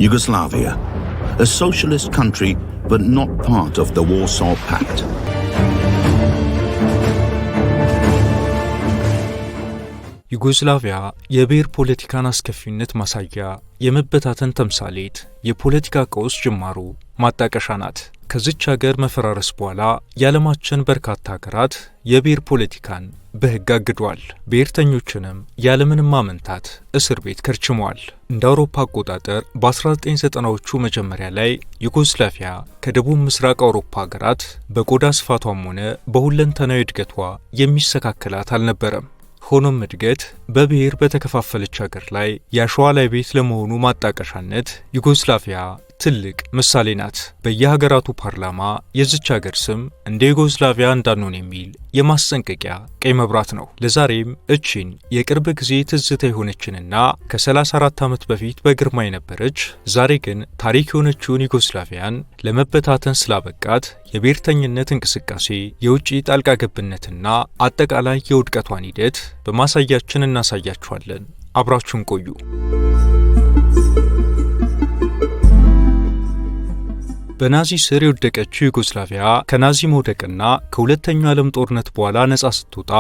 Yugoslavia, a socialist country but not part of the Warsaw Pact. ዩጎስላቪያ የብሔር ፖለቲካን አስከፊነት ማሳያ፣ የመበታተን ተምሳሌት፣ የፖለቲካ ቀውስ ጅማሩ ማጣቀሻ ናት። ከዚች ሀገር መፈራረስ በኋላ የዓለማችን በርካታ ሀገራት የብሔር ፖለቲካን በሕግ አግደዋል። ብሔርተኞችንም ያለምንም ማመንታት እስር ቤት ከርችመዋል። እንደ አውሮፓ አቆጣጠር በ1990ዎቹ መጀመሪያ ላይ ዩጎስላቪያ ከደቡብ ምስራቅ አውሮፓ ሀገራት በቆዳ ስፋቷም ሆነ በሁለንተናዊ እድገቷ የሚሰካከላት አልነበረም። ሆኖም እድገት በብሔር በተከፋፈለች ሀገር ላይ ያሸዋ ላይ ቤት ለመሆኑ ማጣቀሻነት ዩጎስላቪያ ትልቅ ምሳሌ ናት። በየሀገራቱ ፓርላማ የዚች ሀገር ስም እንደ ዩጎስላቪያ እንዳንሆን የሚል የማስጠንቀቂያ ቀይ መብራት ነው። ለዛሬም እቺን የቅርብ ጊዜ ትዝታ የሆነችንና ከ34 ዓመት በፊት በግርማ የነበረች ዛሬ ግን ታሪክ የሆነችውን ዩጎስላቪያን ለመበታተን ስላበቃት የብሔርተኝነት እንቅስቃሴ፣ የውጭ ጣልቃ ገብነትና አጠቃላይ የውድቀቷን ሂደት በማሳያችን እናሳያችኋለን። አብራችሁን ቆዩ። በናዚ ስር የወደቀችው ዩጎስላቪያ ከናዚ መውደቅና ከሁለተኛው ዓለም ጦርነት በኋላ ነጻ ስትወጣ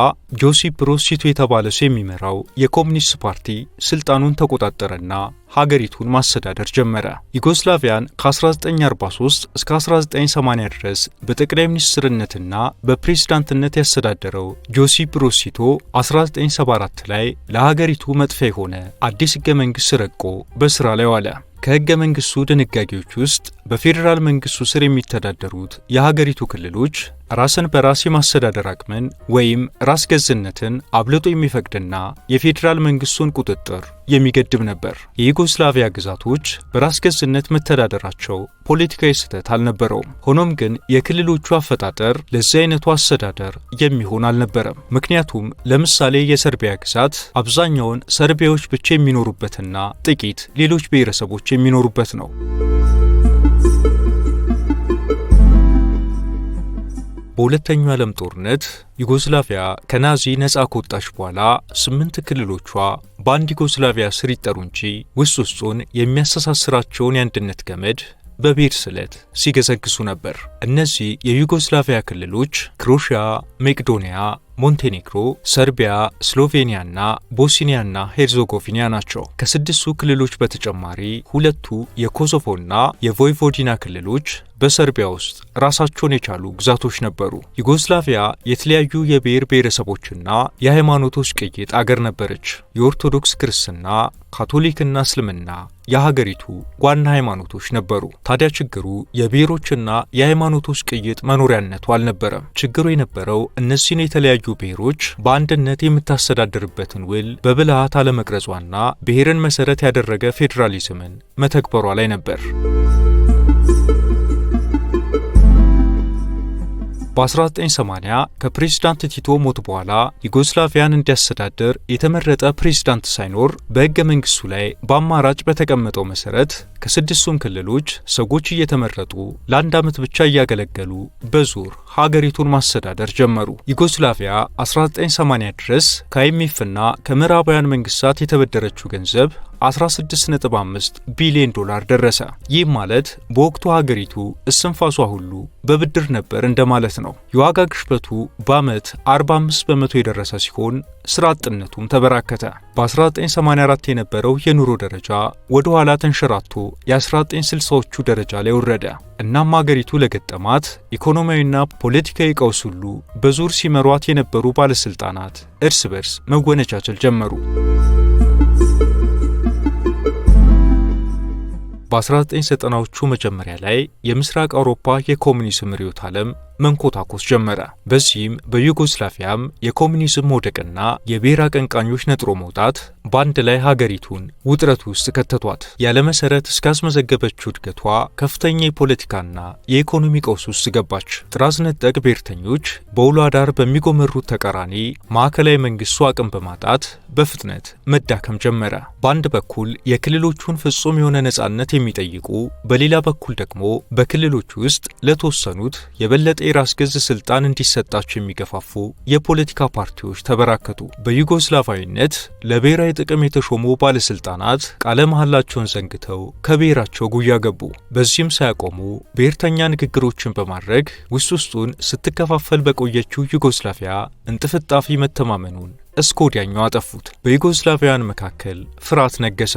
ጆሲፕ ብሮዝ ቲቶ የተባለ ሰው የሚመራው የኮሙኒስት ፓርቲ ስልጣኑን ተቆጣጠረና ሀገሪቱን ማስተዳደር ጀመረ። ዩጎስላቪያን ከ1943 እስከ 1980 ድረስ በጠቅላይ ሚኒስትርነትና በፕሬዝዳንትነት ያስተዳደረው ጆሲፕ ብሮዝ ቲቶ 1974 ላይ ለሀገሪቱ መጥፊያ የሆነ አዲስ ሕገ መንግሥት ረቆ በሥራ ላይ ዋለ። ከሕገ መንግሥቱ ድንጋጌዎች ውስጥ በፌዴራል መንግሥቱ ስር የሚተዳደሩት የሀገሪቱ ክልሎች ራስን በራስ የማስተዳደር አቅምን ወይም ራስ ገዝነትን አብልጦ የሚፈቅድና የፌዴራል መንግሥቱን ቁጥጥር የሚገድብ ነበር። የዩጎስላቪያ ግዛቶች በራስ ገዝነት መተዳደራቸው ፖለቲካዊ ስህተት አልነበረውም። ሆኖም ግን የክልሎቹ አፈጣጠር ለዚህ አይነቱ አስተዳደር የሚሆን አልነበረም። ምክንያቱም ለምሳሌ የሰርቢያ ግዛት አብዛኛውን ሰርቢያዎች ብቻ የሚኖሩበትና ጥቂት ሌሎች ብሔረሰቦች የሚኖሩበት ነው። በሁለተኛው ዓለም ጦርነት ዩጎስላቪያ ከናዚ ነጻ ከወጣች በኋላ 8 ክልሎቿ በአንድ ዩጎስላቪያ ስር ይጠሩ እንጂ ውስጡን የሚያስተሳስራቸውን የአንድነት ገመድ በብሔር ስለት ሲገሰግሱ ነበር። እነዚህ የዩጎስላቪያ ክልሎች ክሮሺያ፣ መቄዶንያ፣ ሞንቴኔግሮ፣ ሰርቢያ፣ ስሎቬኒያና ቦስኒያና ሄርዞጎቪና ናቸው። ከስድስቱ ክልሎች በተጨማሪ ሁለቱ የኮሶቮና የቮይቮዲና ክልሎች በሰርቢያ ውስጥ ራሳቸውን የቻሉ ግዛቶች ነበሩ። ዩጎስላቪያ የተለያዩ የብሔር ብሔረሰቦችና የሃይማኖቶች ቅይጥ አገር ነበረች። የኦርቶዶክስ ክርስትና፣ ካቶሊክና እስልምና የሀገሪቱ ዋና ሃይማኖቶች ነበሩ። ታዲያ ችግሩ የብሔሮችና የሃይማኖቶች ቅይጥ መኖሪያነቱ አልነበረም። ችግሩ የነበረው እነዚህን የተለያዩ ብሔሮች በአንድነት የምታስተዳድርበትን ውል በብልሃት አለመቅረጿና ብሔርን መሰረት ያደረገ ፌዴራሊዝምን መተግበሯ ላይ ነበር። በ1980 ከፕሬዝዳንት ቲቶ ሞት በኋላ ዩጎስላቪያን እንዲያስተዳድር የተመረጠ ፕሬዝዳንት ሳይኖር በሕገ መንግሥቱ ላይ በአማራጭ በተቀመጠው መሰረት ከስድስቱም ክልሎች ሰዎች እየተመረጡ ለአንድ ዓመት ብቻ እያገለገሉ በዙር ሀገሪቱን ማስተዳደር ጀመሩ። ዩጎስላቪያ 1980 ድረስ ከአይኤምኤፍና ከምዕራባውያን መንግስታት የተበደረችው ገንዘብ 16.5 ቢሊዮን ዶላር ደረሰ። ይህ ማለት በወቅቱ ሀገሪቱ እስትንፋሷ ሁሉ በብድር ነበር እንደማለት ነው። የዋጋ ግሽበቱ በዓመት 45 በመቶ የደረሰ ሲሆን ስራ አጥነቱም ተበራከተ። በ1984 የነበረው የኑሮ ደረጃ ወደ ኋላ ተንሸራቶ የ1960ዎቹ ደረጃ ላይ ወረደ። እናም ሀገሪቱ ለገጠማት ኢኮኖሚያዊና ፖለቲካዊ ቀውስ ሁሉ በዙር ሲመሯት የነበሩ ባለስልጣናት እርስ በርስ መወነጃጀል ጀመሩ። በ1990ዎቹ መጀመሪያ ላይ የምስራቅ አውሮፓ የኮሙኒዝም ርዕዮተ ዓለም መንኮታኮስ ጀመረ። በዚህም በዩጎስላቪያም የኮሙኒዝም መውደቅና የብሔር አቀንቃኞች ነጥሮ መውጣት በአንድ ላይ ሀገሪቱን ውጥረት ውስጥ ከተቷት። ያለ መሰረት እስካስመዘገበችው እድገቷ ከፍተኛ የፖለቲካና የኢኮኖሚ ቀውስ ውስጥ ገባች። ጥራዝ ነጠቅ ብሔርተኞች በውሎ አዳር በሚጎመሩት ተቃራኒ ማዕከላዊ መንግስቱ አቅም በማጣት በፍጥነት መዳከም ጀመረ። በአንድ በኩል የክልሎቹን ፍጹም የሆነ ነጻነት የሚጠይቁ፣ በሌላ በኩል ደግሞ በክልሎቹ ውስጥ ለተወሰኑት የበለጠ የራስ ገዝ ስልጣን እንዲሰጣቸው የሚገፋፉ የፖለቲካ ፓርቲዎች ተበራከቱ። በዩጎስላቫዊነት ለብሔራዊ ጥቅም የተሾሙ ባለስልጣናት ቃለ መሐላቸውን ዘንግተው ከብሔራቸው ጉያ ገቡ። በዚህም ሳያቆሙ ብሔርተኛ ንግግሮችን በማድረግ ውስጡን ስትከፋፈል በቆየችው ዩጎስላቪያ እንጥፍጣፊ መተማመኑን እስከ ወዲያኛው አጠፉት። በዩጎስላቪያን መካከል ፍርሃት ነገሰ።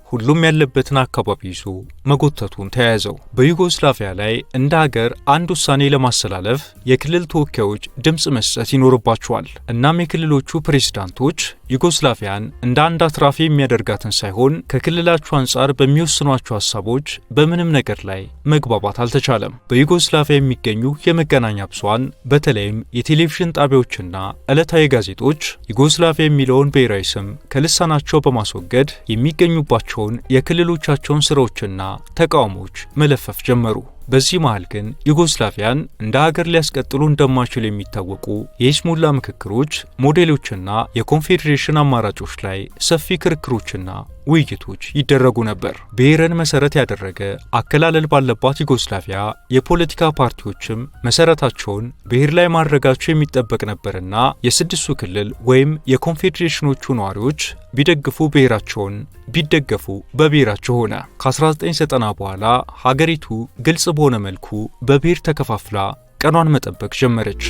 ሁሉም ያለበትን አካባቢ ይዞ መጎተቱን ተያያዘው። በዩጎስላቪያ ላይ እንደ ሀገር አንድ ውሳኔ ለማስተላለፍ የክልል ተወካዮች ድምጽ መስጠት ይኖርባቸዋል። እናም የክልሎቹ ፕሬዝዳንቶች ዩጎስላቪያን እንደ አንድ አትራፊ የሚያደርጋትን ሳይሆን ከክልላቸው አንጻር በሚወስኗቸው ሐሳቦች በምንም ነገር ላይ መግባባት አልተቻለም። በዩጎስላቪያ የሚገኙ የመገናኛ ብዙሃን በተለይም የቴሌቪዥን ጣቢያዎችና ዕለታዊ ጋዜጦች ዩጎስላቪያ የሚለውን ብሔራዊ ስም ከልሳናቸው በማስወገድ የሚገኙባቸው የክልሎቻቸውን ስራዎችና ተቃውሞዎች መለፈፍ ጀመሩ። በዚህ መሃል ግን ዩጎስላቪያን እንደ ሀገር ሊያስቀጥሉ እንደማይችሉ የሚታወቁ የይስሙላ ምክክሮች፣ ሞዴሎችና የኮንፌዴሬሽን አማራጮች ላይ ሰፊ ክርክሮችና ውይይቶች ይደረጉ ነበር። ብሔርን መሰረት ያደረገ አከላለል ባለባት ዩጎስላቪያ የፖለቲካ ፓርቲዎችም መሰረታቸውን ብሔር ላይ ማድረጋቸው የሚጠበቅ ነበርና የስድስቱ ክልል ወይም የኮንፌዴሬሽኖቹ ነዋሪዎች ቢደግፉ ብሔራቸውን፣ ቢደገፉ በብሔራቸው ሆነ። ከ1990 በኋላ ሀገሪቱ ግልጽ በሆነ መልኩ በብሔር ተከፋፍላ ቀኗን መጠበቅ ጀመረች።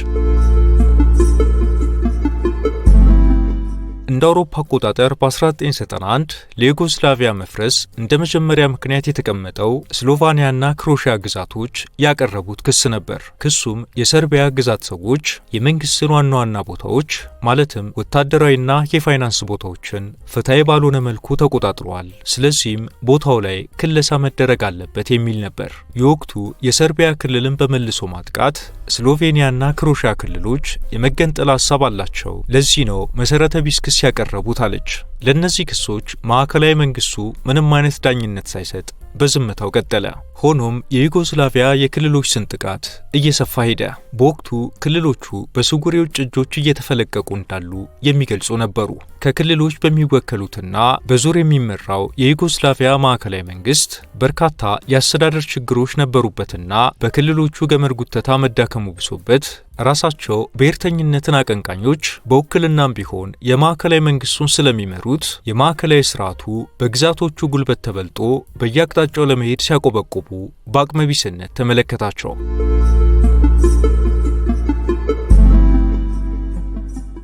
እንደ አውሮፓ አቆጣጠር በ1991 ለዩጎስላቪያ መፍረስ እንደ መጀመሪያ ምክንያት የተቀመጠው ስሎቫኒያና ክሮሺያ ግዛቶች ያቀረቡት ክስ ነበር። ክሱም የሰርቢያ ግዛት ሰዎች የመንግስትን ዋና ዋና ቦታዎች ማለትም ወታደራዊና የፋይናንስ ቦታዎችን ፍትሐዊ ባልሆነ መልኩ ተቆጣጥረዋል፣ ስለዚህም ቦታው ላይ ክለሳ መደረግ አለበት የሚል ነበር። የወቅቱ የሰርቢያ ክልልን በመልሶ ማጥቃት ስሎቬኒያና ክሮሺያ ክልሎች የመገንጠል ሐሳብ አላቸው፣ ለዚህ ነው መሰረተ ቢስ ክስ ያቀረቡት አለች። ለነዚህ ክሶች ማዕከላዊ መንግስቱ ምንም አይነት ዳኝነት ሳይሰጥ በዝምታው ቀጠለ። ሆኖም የዩጎስላቪያ የክልሎች ስንጥቃት እየሰፋ ሄደ። በወቅቱ ክልሎቹ በስውር የውጭ እጆች እየተፈለቀቁ እንዳሉ የሚገልጹ ነበሩ። ከክልሎች በሚወከሉትና በዙር የሚመራው የዩጎስላቪያ ማዕከላዊ መንግስት በርካታ የአስተዳደር ችግሮች ነበሩበትና በክልሎቹ ገመድ ጉተታ መዳከሙ ብሶበት ራሳቸው ብሔርተኝነትን አቀንቃኞች በውክልናም ቢሆን የማዕከላዊ መንግስቱን ስለሚመሩት የማዕከላዊ ስርዓቱ በግዛቶቹ ጉልበት ተበልጦ በየአቅጣጫው ለመሄድ ሲያቆበቁቡ በአቅመቢስነት ተመለከታቸው።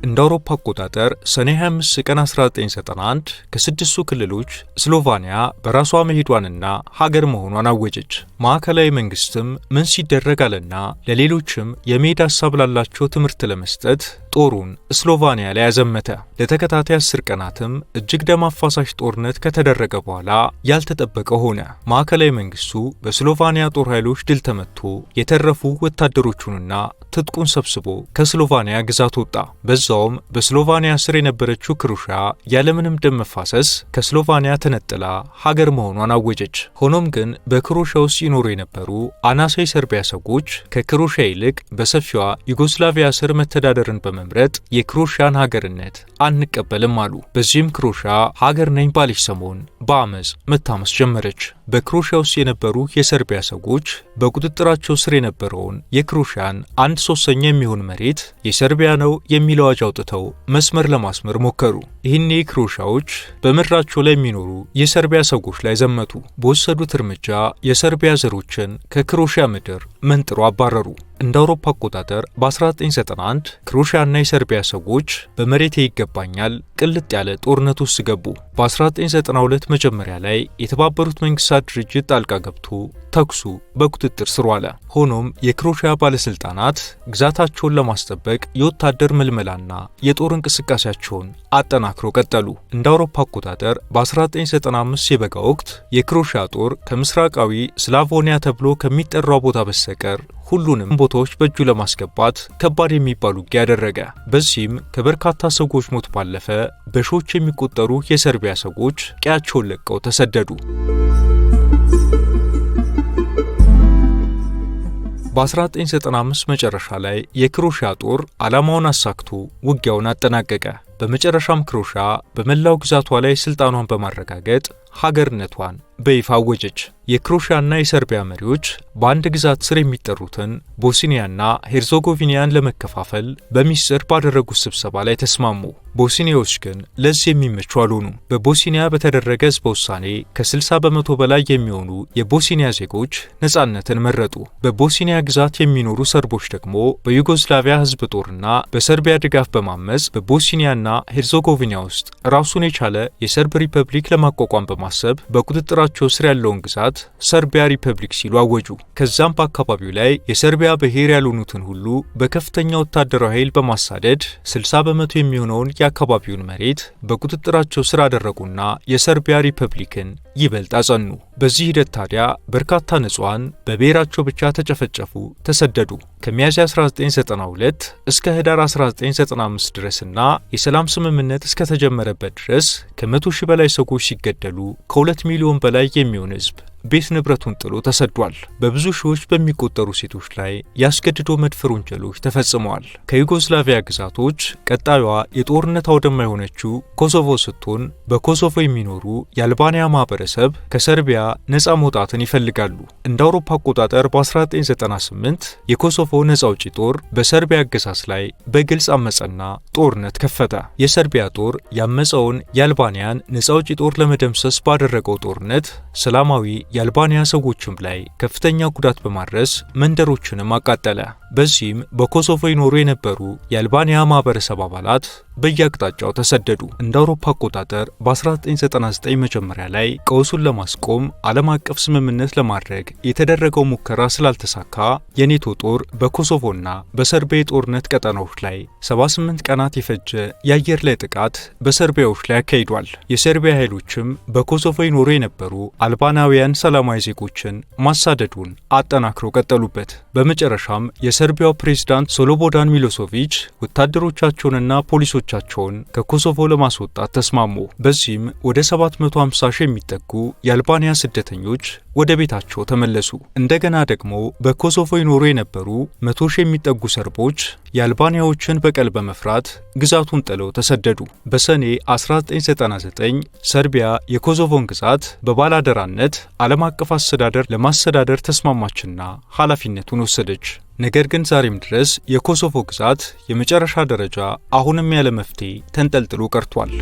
እንደ አውሮፓ አቆጣጠር ሰኔ 25 ቀን 1991 ከስድስቱ ክልሎች ስሎቫኒያ በራሷ መሄዷንና ሀገር መሆኗን አወጀች። ማዕከላዊ መንግስትም ምን ሲደረግ አለና ለሌሎችም የመሄድ ሐሳብ ላላቸው ትምህርት ለመስጠት ጦሩን ስሎቫኒያ ላይ ያዘመተ። ለተከታታይ 10 ቀናትም እጅግ ደም አፋሳሽ ጦርነት ከተደረገ በኋላ ያልተጠበቀ ሆነ። ማዕከላዊ መንግስቱ በስሎቫኒያ ጦር ኃይሎች ድል ተመቶ የተረፉ ወታደሮቹንና ትጥቁን ሰብስቦ ከስሎቫኒያ ግዛት ወጣ። በዛውም በስሎቫኒያ ስር የነበረችው ክሮሺያ ያለምንም ደም መፋሰስ ከስሎቫኒያ ተነጥላ ሀገር መሆኗን አወጀች። ሆኖም ግን በክሮሺያ ውስጥ ይኖሩ የነበሩ አናሳ የሰርቢያ ሰዎች ከክሮሺያ ይልቅ በሰፊዋ ዩጎስላቪያ ስር መተዳደርን በመምረጥ የክሮሺያን ሀገርነት አንቀበልም አሉ። በዚህም ክሮሺያ ሀገር ነኝ ባለች ሰሞን በአመፅ መታመስ ጀመረች። በክሮሺያ ውስጥ የነበሩ የሰርቢያ ሰዎች በቁጥጥራቸው ስር የነበረውን የክሮሺያን 1/3 የሚሆን መሬት የሰርቢያ ነው የሚል አዋጅ አውጥተው መስመር ለማስመር ሞከሩ። ይህኔ ክሮሺያዎች በምድራቸው ላይ የሚኖሩ የሰርቢያ ሰዎች ላይ ዘመቱ። በወሰዱት እርምጃ የሰርቢያ ዘሮችን ከክሮሺያ ምድር መንጥሮ አባረሩ። እንደ አውሮፓ አቆጣጠር በ1991 ክሮሺያና የሰርቢያ ሰዎች በመሬት ይገባኛል ቅልጥ ያለ ጦርነት ውስጥ ገቡ። በ1992 መጀመሪያ ላይ የተባበሩት መንግስታት ድርጅት ጣልቃ ገብቶ ተኩሱ በቁጥጥር ስር ዋለ። ሆኖም የክሮሺያ ባለስልጣናት ግዛታቸውን ለማስጠበቅ የወታደር ምልመላና የጦር እንቅስቃሴያቸውን አጠናክሮ ቀጠሉ። እንደ አውሮፓ አቆጣጠር በ1995 የበጋ ወቅት የክሮሺያ ጦር ከምስራቃዊ ስላቮኒያ ተብሎ ከሚጠራው ቦታ በስተቀር ሁሉንም ቦታዎች በእጁ ለማስገባት ከባድ የሚባል ውጊያ ያደረገ። በዚህም ከበርካታ ሰዎች ሞት ባለፈ በሺዎች የሚቆጠሩ የሰርቢያ ሰዎች ቀያቸውን ለቀው ተሰደዱ። በ1995 መጨረሻ ላይ የክሮሺያ ጦር ዓላማውን አሳክቶ ውጊያውን አጠናቀቀ። በመጨረሻም ክሮሺያ በመላው ግዛቷ ላይ ስልጣኗን በማረጋገጥ ሀገርነቷን በይፋ አወጀች። የክሮሺያና የሰርቢያ መሪዎች በአንድ ግዛት ስር የሚጠሩትን ቦስኒያና ሄርዞጎቪናን ለመከፋፈል በሚስጥር ባደረጉት ስብሰባ ላይ ተስማሙ። ቦስኒያዎች ግን ለዚህ የሚመቹ አልሆኑም። በቦስኒያ በተደረገ ህዝበ ውሳኔ ከ60 በመቶ በላይ የሚሆኑ የቦስኒያ ዜጎች ነጻነትን መረጡ። በቦስኒያ ግዛት የሚኖሩ ሰርቦች ደግሞ በዩጎስላቪያ ህዝብ ጦርና በሰርቢያ ድጋፍ በማመጽ በቦስኒያና ሄርዞጎቪና ውስጥ ራሱን የቻለ የሰርብ ሪፐብሊክ ለማቋቋም በማሰብ በቁጥጥራቸው ስር ያለውን ግዛት ሰርቢያ ሪፐብሊክ ሲሉ አወጁ። ከዛም በአካባቢው ላይ የሰርቢያ ብሔር ያልሆኑትን ሁሉ በከፍተኛ ወታደራዊ ኃይል በማሳደድ 60 በመቶ የሚሆነውን የአካባቢውን መሬት በቁጥጥራቸው ስር አደረጉና የሰርቢያ ሪፐብሊክን ይበልጥ አጸኑ። በዚህ ሂደት ታዲያ በርካታ ንጹሃን በብሔራቸው ብቻ ተጨፈጨፉ፣ ተሰደዱ። ከሚያዝያ 1992 እስከ ህዳር 1995 ድረስና የሰላም ስምምነት እስከተጀመረበት ድረስ ከ100 ሺህ በላይ ሰዎች ሲገደሉ ከ2 ሚሊዮን በላይ የሚሆን ህዝብ ቤት ንብረቱን ጥሎ ተሰዷል። በብዙ ሺዎች በሚቆጠሩ ሴቶች ላይ ያስገድዶ መድፈር ወንጀሎች ተፈጽመዋል። ከዩጎስላቪያ ግዛቶች ቀጣዩዋ የጦርነት አውድማ የሆነችው ኮሶቮ ስትሆን በኮሶቮ የሚኖሩ የአልባንያ ማህበረሰብ ከሰርቢያ ነፃ መውጣትን ይፈልጋሉ። እንደ አውሮፓ አቆጣጠር በ1998 የኮሶቮ ነፃ አውጪ ጦር በሰርቢያ አገዛዝ ላይ በግልጽ አመፀና ጦርነት ከፈተ። የሰርቢያ ጦር ያመፀውን የአልባንያን ነፃ አውጪ ጦር ለመደምሰስ ባደረገው ጦርነት ሰላማዊ የአልባንያ ሰዎችም ላይ ከፍተኛ ጉዳት በማድረስ መንደሮችንም አቃጠለ። በዚህም በኮሶቮ ይኖሩ የነበሩ የአልባንያ ማህበረሰብ አባላት በየአቅጣጫው ተሰደዱ። እንደ አውሮፓ አቆጣጠር በ1999 መጀመሪያ ላይ ቀውሱን ለማስቆም ዓለም አቀፍ ስምምነት ለማድረግ የተደረገው ሙከራ ስላልተሳካ የኔቶ ጦር በኮሶቮና በሰርቢያ የጦርነት ቀጠናዎች ላይ 78 ቀናት የፈጀ የአየር ላይ ጥቃት በሰርቢያዎች ላይ አካሂዷል። የሰርቢያ ኃይሎችም በኮሶቮ ይኖሩ የነበሩ አልባናውያን ሰላማዊ ዜጎችን ማሳደዱን አጠናክረው ቀጠሉበት። በመጨረሻም የሰርቢያው ፕሬዝዳንት ስሎቦዳን ሚሎሶቪች ወታደሮቻቸውንና ፖሊሶቻቸውን ከኮሶቮ ለማስወጣት ተስማሙ። በዚህም ወደ 750 ሺህ የሚጠጉ የአልባንያ ስደተኞች ወደ ቤታቸው ተመለሱ። እንደገና ደግሞ በኮሶቮ ይኖሩ የነበሩ 100 ሺህ የሚጠጉ ሰርቦች የአልባንያዎችን በቀል በመፍራት ግዛቱን ጥለው ተሰደዱ። በሰኔ 1999 ሰርቢያ የኮሶቮን ግዛት በባላደራነት ዓለም አቀፍ አስተዳደር ለማስተዳደር ተስማማችና ኃላፊነቱን ወሰደች። ነገር ግን ዛሬም ድረስ የኮሶቮ ግዛት የመጨረሻ ደረጃ አሁንም ያለ መፍትሄ ተንጠልጥሎ ቀርቷል።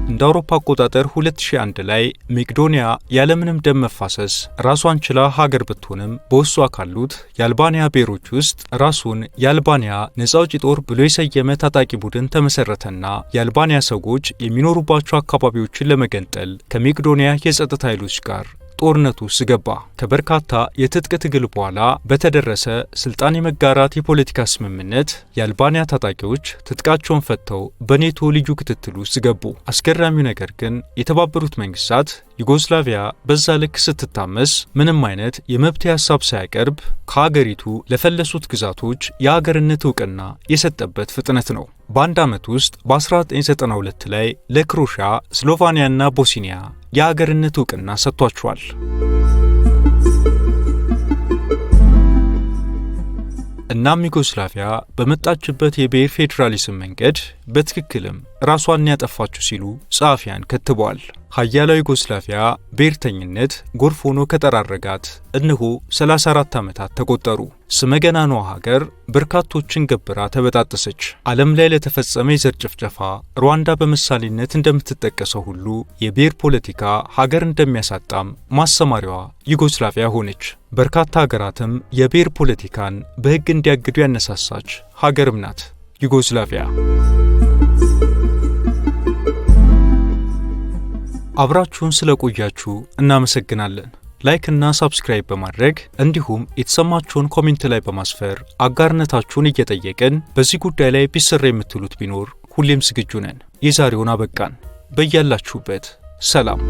እንደ አውሮፓ አቆጣጠር 2001 ላይ መቄዶንያ ያለምንም ደም መፋሰስ ራሷን ችላ ሀገር ብትሆንም በውስጧ ካሉት የአልባንያ ብሔሮች ውስጥ ራሱን የአልባንያ ነፃ አውጪ ጦር ብሎ የሰየመ ታጣቂ ቡድን ተመሰረተና የአልባንያ ሰዎች የሚኖሩባቸው አካባቢዎችን ለመገንጠል ከመቄዶንያ የጸጥታ ኃይሎች ጋር ጦርነቱ ውስጥ ገባ። ከበርካታ የትጥቅ ትግል በኋላ በተደረሰ ስልጣን የመጋራት የፖለቲካ ስምምነት የአልባንያ ታጣቂዎች ትጥቃቸውን ፈተው በኔቶ ልዩ ክትትል ውስጥ ገቡ። አስገራሚው ነገር ግን የተባበሩት መንግስታት ዩጎስላቪያ በዛ ልክ ስትታመስ ምንም አይነት የመብት ሐሳብ ሳያቀርብ ከሀገሪቱ ለፈለሱት ግዛቶች የሀገርነት እውቅና የሰጠበት ፍጥነት ነው። በአንድ ዓመት ውስጥ በ1992 ላይ ለክሮሺያ፣ ስሎቫኒያና ቦስኒያ የሀገርነት እውቅና ሰጥቷቸዋል። እናም ዩጎስላቪያ በመጣችበት የብሔር ፌዴራሊዝም መንገድ በትክክልም ራሷን ያጠፋችው ሲሉ ጸሐፊያን ከትበዋል። ሀያላ ዩጎስላቪያ ብሔርተኝነት ጎርፍ ሆኖ ከጠራረጋት እነሆ 34 ዓመታት ተቆጠሩ። ስመገናኗ ሀገር በርካቶችን ገብራ ተበጣጠሰች። ዓለም ላይ ለተፈጸመ የዘር ጭፍጨፋ ሩዋንዳ በምሳሌነት እንደምትጠቀሰው ሁሉ የብሔር ፖለቲካ ሀገር እንደሚያሳጣም ማሰማሪያዋ ዩጎስላቪያ ሆነች። በርካታ ሀገራትም የብሔር ፖለቲካን በሕግ እንዲያግዱ ያነሳሳች ሀገርም ናት ዩጎስላቪያ። አብራችሁን ስለቆያችሁ እናመሰግናለን። ላይክ እና ሰብስክራይብ በማድረግ እንዲሁም የተሰማችሁን ኮሜንት ላይ በማስፈር አጋርነታችሁን እየጠየቅን በዚህ ጉዳይ ላይ ቢሰራ የምትሉት ቢኖር ሁሌም ዝግጁ ነን። የዛሬውን አበቃን። በያላችሁበት ሰላም።